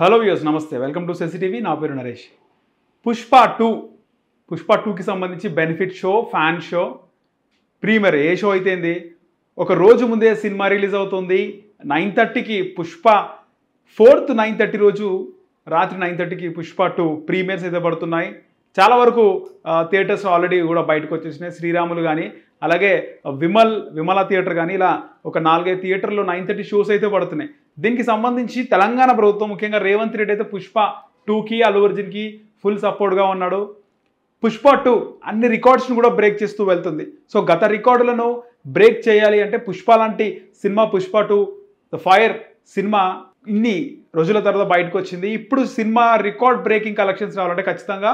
Hello viewers నమస్తే welcome to సెన్సిటీవీ నా పేరు నరేష్. పుష్ప 2కి సంబంధించి benefit show, fan show, premiere ఏ షో అయితే ఏంది ఒక రోజు ముందే సినిమా రిలీజ్ అవుతుంది. 9:30కి పుష్ప 4th 9:30 రోజు రాత్రి 9:30కి పుష్ప 2 ప్రీమియర్స్ అయితే పడుతున్నాయి. చాలా వరకు థియేటర్స్ ఆల్రెడీ కూడా బయటకు వచ్చేసినాయి. శ్రీరాములు కానీ అలాగే విమల థియేటర్ కానీ ఇలా ఒక 4-5 థియేటర్లో 9:30 షోస్ అయితే పడుతున్నాయి. దీనికి సంబంధించి తెలంగాణ ప్రభుత్వం ముఖ్యంగా రేవంత్ రెడ్డి అయితే పుష్ప 2కి అల్లు అర్జున్కి ఫుల్ సపోర్ట్గా ఉన్నాడు. పుష్ప 2 అన్ని రికార్డ్స్ను కూడా బ్రేక్ చేస్తూ వెళ్తుంది. సో గత రికార్డులను బ్రేక్ చేయాలి అంటే పుష్ప లాంటి cinema, Pushpa 2 the fire cinema ఇన్ని రోజుల తర్వాత బయటకు వచ్చింది. ఇప్పుడు సినిమా రికార్డ్ బ్రేకింగ్ కలెక్షన్స్ రావాలంటే ఖచ్చితంగా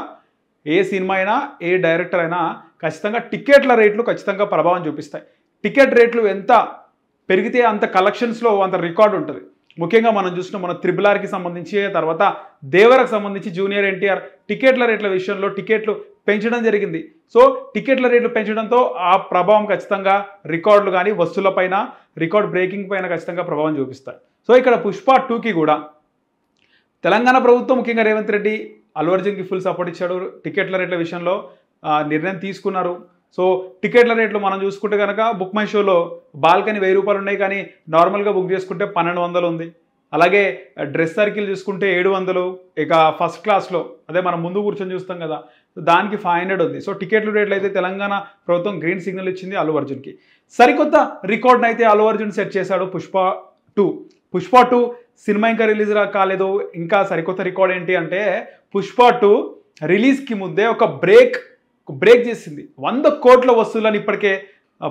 ఏ సినిమా అయినా ఏ డైరెక్టర్ అయినా ఖచ్చితంగా టికెట్ల రేట్లు ఖచ్చితంగా ప్రభావం చూపిస్తాయి. టికెట్ రేట్లు ఎంత పెరిగితే అంత కలెక్షన్స్లో అంత రికార్డు ఉంటుంది. ముఖ్యంగా మనం చూసిన మన RRRకి సంబంధించి, తర్వాత దేవరకు సంబంధించి జూనియర్ ఎన్టీఆర్ టికెట్ల రేట్ల విషయంలో టికెట్లు పెంచడం జరిగింది. సో టికెట్ల రేట్లు పెంచడంతో ఆ ప్రభావం ఖచ్చితంగా రికార్డులు కానీ వస్తువులపైన, రికార్డ్ బ్రేకింగ్ పైన ఖచ్చితంగా ప్రభావం చూపిస్తాయి. సో ఇక్కడ పుష్ప 2కి కూడా తెలంగాణ ప్రభుత్వం ముఖ్యంగా రేవంత్ రెడ్డి అల్లు అర్జున్కి ఫుల్ సపోర్ట్ ఇచ్చాడు. టికెట్ల రేట్ల విషయంలో నిర్ణయం తీసుకున్నారు. సో టికెట్ల రేట్లు మనం చూసుకుంటే కనుక బుక్ మై షోలో బాల్కనీ 1000 రూపాయలు ఉన్నాయి, కానీ నార్మల్గా బుక్ చేసుకుంటే 1200 ఉంది. అలాగే డ్రెస్ సర్కిల్ చూసుకుంటే 700, ఇక ఫస్ట్ క్లాస్లో అదే మనం ముందు కూర్చొని చూస్తాం కదా దానికి 500 ఉంది. సో టికెట్ల రేట్లు అయితే తెలంగాణ ప్రభుత్వం గ్రీన్ సిగ్నల్ ఇచ్చింది అల్లు అర్జున్కి. సరికొత్త రికార్డ్ని అయితే అల్లు అర్జున్ సెట్ చేశాడు. పుష్ప 2 సినిమా ఇంకా రిలీజ్ కాలేదు. ఇంకా సరికొత్త రికార్డ్ ఏంటి అంటే పుష్ప 2 రిలీజ్కి ముందే ఒక బ్రేక్ చేసింది. 100 కోట్ల వసూళ్లను ఇప్పటికే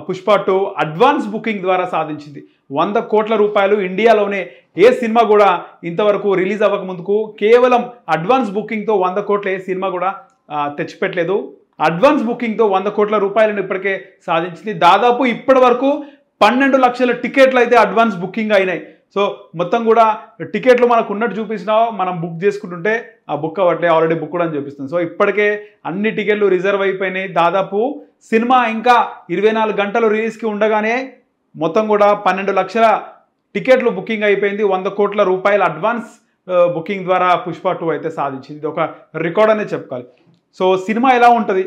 పుష్ప 2 అడ్వాన్స్ బుకింగ్ ద్వారా సాధించింది. 100 కోట్ల రూపాయలు ఇండియాలోనే ఏ సినిమా కూడా ఇంతవరకు రిలీజ్ అవ్వక ముందుకు కేవలం అడ్వాన్స్ బుకింగ్తో 100 కోట్ల ఏ సినిమా కూడా తెచ్చిపెట్టలేదు. అడ్వాన్స్ బుకింగ్తో 100 కోట్ల రూపాయలను ఇప్పటికే సాధించింది. దాదాపు ఇప్పటి వరకు 12 లక్షల టికెట్లు అయితే అడ్వాన్స్ బుకింగ్ అయినాయి. సో మొత్తం కూడా టికెట్లు మనకు ఉన్నట్టు చూపించినా మనం బుక్ చేసుకుంటుంటే ఆ బుక్ అవ్వట్లే, ఆల్రెడీ బుక్ కూడా అని చూపిస్తుంది. సో ఇప్పటికే అన్ని టికెట్లు రిజర్వ్ అయిపోయినాయి. దాదాపు సినిమా ఇంకా 24 గంటలు రిలీజ్కి ఉండగానే మొత్తం కూడా 12 లక్షల టికెట్లు బుకింగ్ అయిపోయింది. 100 కోట్ల రూపాయల అడ్వాన్స్ బుకింగ్ ద్వారా పుష్ప 2 అయితే సాధించింది. ఇది ఒక రికార్డ్ అనే చెప్పుకోవాలి. సో సినిమా ఎలా ఉంటుంది,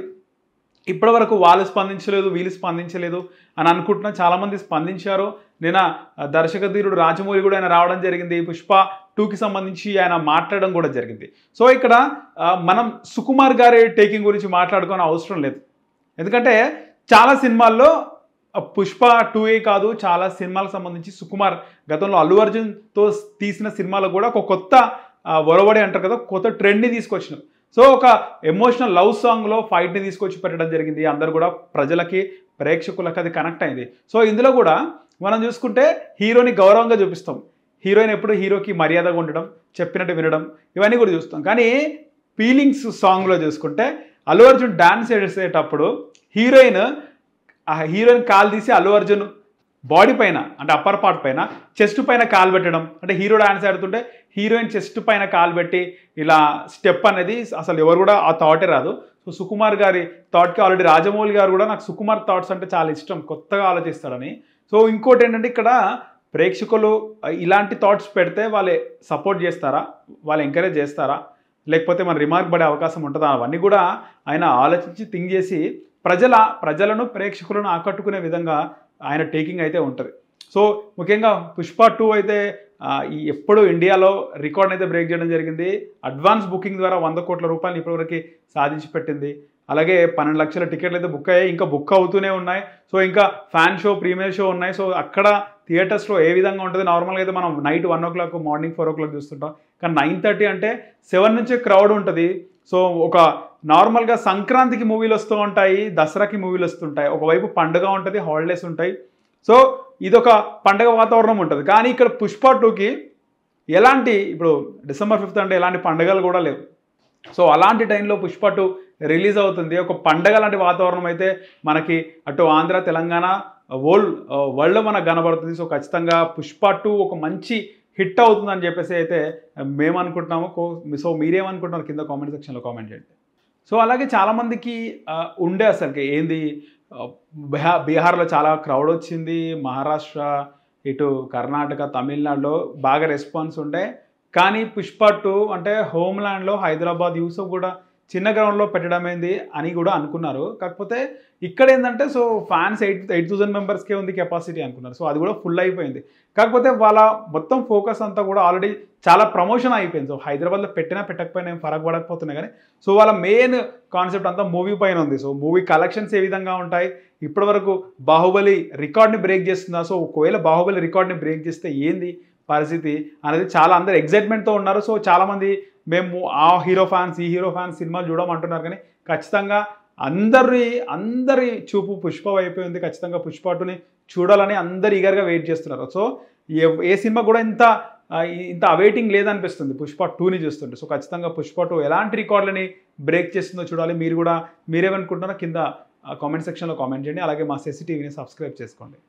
ఇప్పటి వరకు వాళ్ళు స్పందించలేదు, వీళ్ళు స్పందించలేదు అని అనుకుంటున్నా. చాలామంది స్పందించారు. నిన్న దర్శకధీరుడు రాజమౌళి కూడా ఆయన రావడం జరిగింది. పుష్ప 2కి సంబంధించి ఆయన మాట్లాడడం కూడా జరిగింది. సో ఇక్కడ మనం సుకుమార్ గారి టేకింగ్ గురించి మాట్లాడుకోని అవసరం లేదు. ఎందుకంటే చాలా సినిమాల్లో పుష్ప 2ఏ కాదు, చాలా సినిమాలకు సంబంధించి సుకుమార్ గతంలో అల్లు అర్జున్తో తీసిన సినిమాలో కూడా ఒక కొత్త ఒరవడి అంటారు కదా, కొత్త ట్రెండ్ని తీసుకొచ్చినారు. సో ఒక ఎమోషనల్ లవ్ సాంగ్లో ఫైట్ని తీసుకొచ్చి పెట్టడం జరిగింది. అందరు కూడా ప్రజలకి, ప్రేక్షకులకు అది కనెక్ట్ అయింది. సో ఇందులో కూడా మనం చూసుకుంటే హీరోని గౌరవంగా చూపిస్తాం. హీరోయిన్ ఎప్పుడు హీరోకి మర్యాదగా ఉండడం, చెప్పినట్టు వినడం, ఇవన్నీ కూడా చూస్తాం. కానీ ఫీలింగ్స్ సాంగ్లో చూసుకుంటే అల్లు అర్జున్ డాన్స్ చేసేటప్పుడు హీరోయిన్ కాలు తీసి అల్లు అర్జున్ బాడీ పైన అంటే అప్పర్ పార్ట్ పైన చెస్ట్ పైన కాలు పెట్టడం, అంటే హీరో డాన్స్ ఆడుతుంటే హీరోయిన్ చెస్ట్ పైన కాలు పెట్టి ఇలా స్టెప్ అనేది అసలు ఎవరు కూడా ఆ థాటే రాదు. సో సుకుమార్ గారి థాట్కి ఆల్రెడీ రాజమౌళి గారు కూడా నాకు సుకుమార్ థాట్స్ అంటే చాలా ఇష్టం, కొత్తగా ఆలోచిస్తాడని. సో ఇంకోటి ఏంటంటే ఇక్కడ ప్రేక్షకులు ఇలాంటి థాట్స్ పెడితే వాళ్ళు సపోర్ట్ చేస్తారా, వాళ్ళు ఎంకరేజ్ చేస్తారా, లేకపోతే మన రిమార్క్ పడే అవకాశం ఉంటుందా, అవన్నీ కూడా ఆయన ఆలోచించి థింక్ చేసి ప్రజలను ప్రేక్షకులను ఆకట్టుకునే విధంగా ఆయన టేకింగ్ అయితే ఉంటుంది. సో ముఖ్యంగా పుష్ప 2 అయితే ఎప్పుడు ఇండియాలో రికార్డ్ అయితే బ్రేక్ చేయడం జరిగింది. అడ్వాన్స్ బుకింగ్ ద్వారా 100 కోట్ల రూపాయలు ఇప్పటివరకు సాధించి పెట్టింది. అలాగే 12 లక్షల టికెట్లు అయితే బుక్ అయ్యాయి, ఇంకా బుక్ అవుతూనే ఉన్నాయి. సో ఇంకా ఫ్యాన్ షో, ప్రీమియర్ షో ఉన్నాయి. సో అక్కడ థియేటర్స్లో ఏ విధంగా ఉంటుంది, నార్మల్గా అయితే మనం నైట్ 1 o'clock, మార్నింగ్ 4 o'clock చూస్తుంటాం. కానీ 9:30 అంటే 7 నుంచే క్రౌడ్ ఉంటుంది. సో ఒక నార్మల్గా సంక్రాంతికి మూవీలు వస్తూ ఉంటాయి, దసరాకి మూవీలు వస్తుంటాయి, ఒకవైపు పండుగ ఉంటుంది, హాలిడేస్ ఉంటాయి. సో ఇదొక పండుగ వాతావరణం ఉంటుంది. కానీ ఇక్కడ పుష్ప 2కి ఎలాంటి, ఇప్పుడు December 5th అంటే ఎలాంటి పండుగలు కూడా లేవు. సో అలాంటి టైంలో పుష్ప 2 రిలీజ్ అవుతుంది. ఒక పండగ లాంటి వాతావరణం అయితే మనకి అటు ఆంధ్ర, తెలంగాణ, వరల్డ్లో మనకు కనబడుతుంది. సో ఖచ్చితంగా పుష్ప 2 ఒక మంచి హిట్ అవుతుందని చెప్పేసి అయితే మేము అనుకుంటున్నాము. సో మీరేమనుకుంటున్నారు కింద కామెంట్ సెక్షన్లో కామెంట్ చేయండి. సో అలాగే చాలామందికి ఉండే అసలుకి ఏంది బీహార్లో చాలా క్రౌడ్ వచ్చింది, మహారాష్ట్ర, ఇటు కర్ణాటక, తమిళనాడులో బాగా రెస్పాన్స్ ఉండే కానీ పుష్ప 2 అంటే హోమ్‌ల్యాండ్‌లో హైదరాబాద్ యూసఫ్ కూడా చిన్న గ్రౌండ్‌లో పెట్టడమేంది అని కూడా అనుకున్నారు. కాకపోతే ఇక్కడేందంటే సో ఫ్యాన్స్ 8000 మెంబర్స్‌కే ఉంది కెపాసిటీ అనుకున్నారు. సో అది కూడా ఫుల్ అయిపోయింది. కాకపోతే వాళ్ళ మొత్తం ఫోకస్ అంతా కూడా ఆల్రెడీ చాలా ప్రమోషన్ అయిపోయింది. సో హైదరాబాద్‌లో పెట్టినా పెట్టకపోయినా ఏం ఫరక్ పడకపోతున్నాయి కానీ సో వాళ్ళ మెయిన్ కాన్సెప్ట్ అంతా మూవీ పైన ఉంది. సో మూవీ కలెక్షన్స్ ఏ విధంగా ఉంటాయి, ఇప్పటివరకు బాహుబలి రికార్డ్‌ని బ్రేక్ చేస్తుందా, సో ఒకవేళ బాహుబలి రికార్డ్‌ని బ్రేక్ చేస్తే ఏంది పరిస్థితి అనేది చాలా అందరు ఎక్సైట్మెంట్‌తో ఉన్నారు. సో చాలామంది మేము ఆ హీరో ఫ్యాన్స్ ఈ హీరో ఫ్యాన్స్ సినిమాలు చూడమంటున్నారు కానీ ఖచ్చితంగా అందరి చూపు పుష్ప వైపే ఉంది. ఖచ్చితంగా పుష్ప 2ని చూడాలని అందరు ఈగర్గా వెయిట్ చేస్తున్నారు. సో ఏ సినిమా కూడా ఇంత అవైటింగ్ లేదనిపిస్తుంది పుష్ప 2ని చూస్తుంటే. సో ఖచ్చితంగా పుష్ప 2 ఎలాంటి రికార్డులని బ్రేక్ చేస్తుందో చూడాలి. మీరేమనుకుంటున్నారో కింద కామెంట్ సెక్షన్లో కామెంట్ చేయండి. అలాగే మా సెసి టీవీని సబ్స్క్రైబ్ చేసుకోండి.